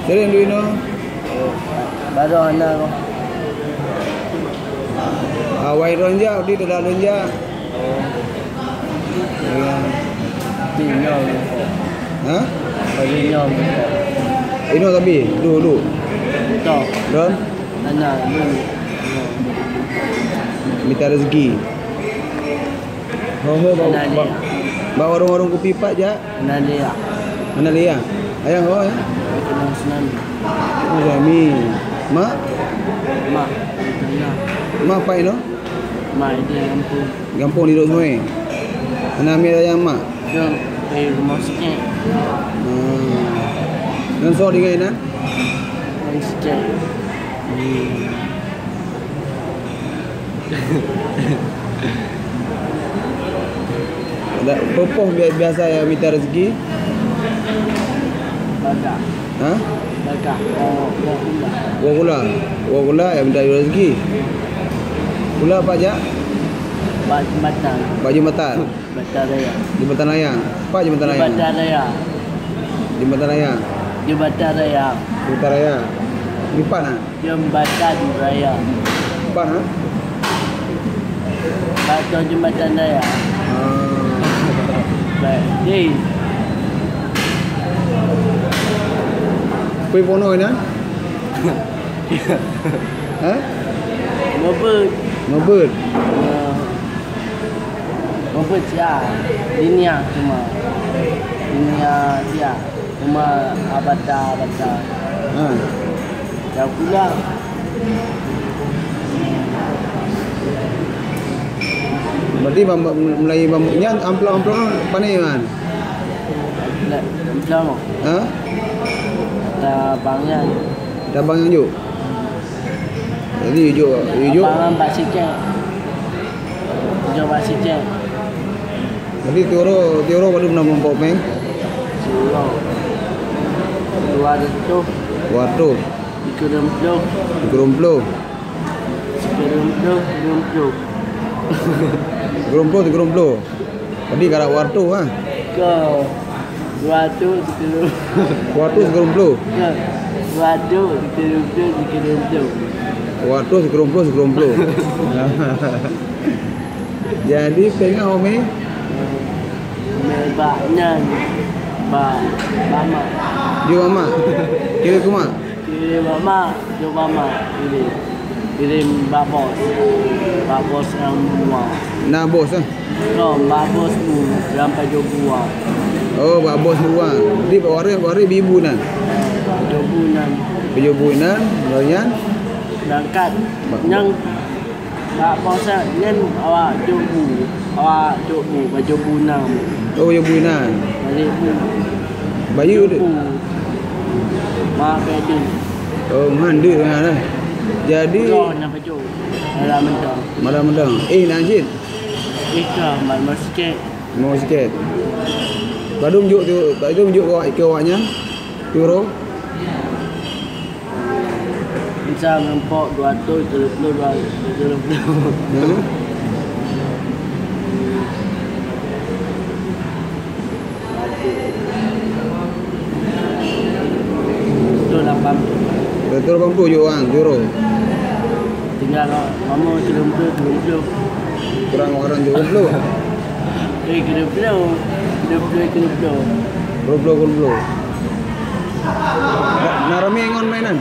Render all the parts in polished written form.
Sering duit no. Baru anak kau. Awai ronja di dalam ronja. Ya. Tinggal. Ha? Tinggal. Ini tapi dulu. Tak. Dan Anak dulu. minta rezeki. Bawa warung-warung kopi pak je. Anak dia. Mana dia? Ayah kau ya? Kena senang. Oh, Jami. Mak? Mak. Kena. Mak apa ini? Mak dia kampung. Kampung di semua. Anak ambil ayam mak. Dia pergi rumah sikit. Dan so dengan ini? Rumah sikit. Ada popoh biasa ya minta rezeki. Bagak. Ha? Bagak. Oh, Gula yang minta rezeki. Gula apa aja? Jembatan. Baju jembatan. Jembatan raya. Jembatan layang. Apa jembatan layang? Jembatan raya. Jembatan layang. Jembatan raya. Jembatan raya. Di mana? Jembatan raya. Mana? Batu jembatan raya. Baik. Ni. Kuih pono ini? Ha? Ngobet. Ngobet. Ngobet sia. Linia cuma. Linia sia. Cuma abata. Ha. Yang pula. Berarti mulai bambunya amplop-amplop panen kan? Macam Ha? dah bangnya. Dabang yang juk. Jadi juk. Bangan Pak Sikit. Jom Pak Sikit. Berarti tioro baru pernah mempok meng. Surau. Dua itu. Waktu Ikurumplo. geromplo. Geromplo. Tadi karak waktu ha. Kau. Dua tu. Waktu geromplo. Dua tu. Ikurumplo. Waktu geromplo. Jadi pengen ome Mebaknya. Mama. dia mama. Kira ke mak? Kirim mama. Jom mama. Kirim babos. Babos yang buah. Nah bos ah. No, babos tu sampai jauh buah. Oh, bak bos buang. Jadi waris bibu nan. Jauh bulan. Bibu buinan, loyan. Berangkat. Yang babos yang awak jauh baju bunang. Oh, bibu buinan. Balik bu. Bayu dia. Mak kedi. Oh, mandi dengan dah. Jadi Kau nak baju. Dalam mentang. malam mendang. Nanjit. Ika mal sikit. Mau sikit. Badung juk tu, badung juk ke awaknya. Euro. Bisa nampak 230. Hmm. Itu 80. Betul 80 juk orang euro. Tinggal kamu 30. Kurang orang 20. Kena 20. Nah, Rami ngon mainan.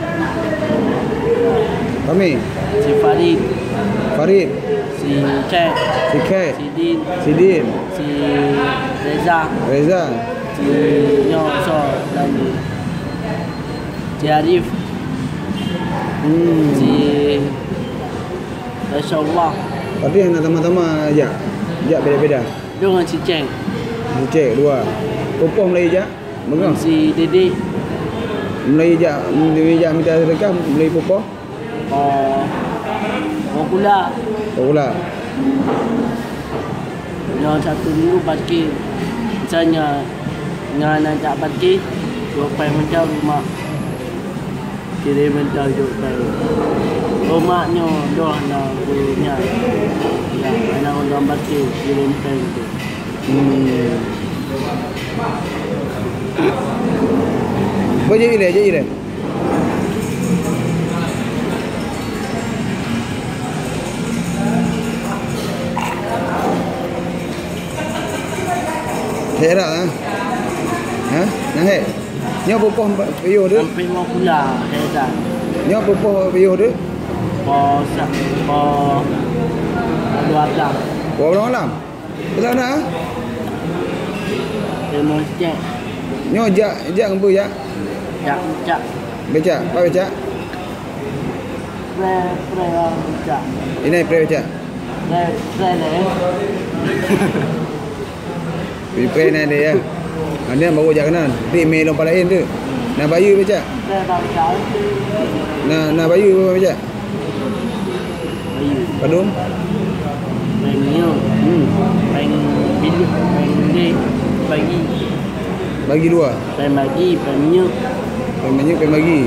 Rami, si Farid, si Cek, si Kek, si Din, Sidin, si Reza, si Nyoso lagi, si Arif, si Rasulullah. Tapi yang nak tama-tama ajak beda-beda. Dengan si Cek, Cek dua. Popoh Melayu ajak. Mengang. si Dedik. Melayu ajak minta sedekah Melayu popoh. Oh pula. Oh pula. Yang satu dulu parkir. Misalnya dengan ajak parkir, 2 macam rumah. Kira mental juga. Rumahnya dah nak punya. Ya, anak orang parkir kirim pen tu. Boleh jadi dah. Hek dah ha? Ha? Nang hek. Nyo pupoh payuh tu. Sampai mau pula dah. Nyo pupoh payuh tu. Sak dua belas. Orang malam. Betul nak ah? Dia mau cek. Nyo jak ngempu jak. Jak. Becak, apa becak? Pre jak. Ini pre becak. Pre le. Pre ni dia ya. Ada baru jak kanan. Di mail lompat lain tu. Nak bayu becak. Pre bang jak. Nak bayu apa becak? Bayu. Padung. Bayu. Bang bilu. Bang ni bagi. Bagi dua. Bagi minyak. Bagi.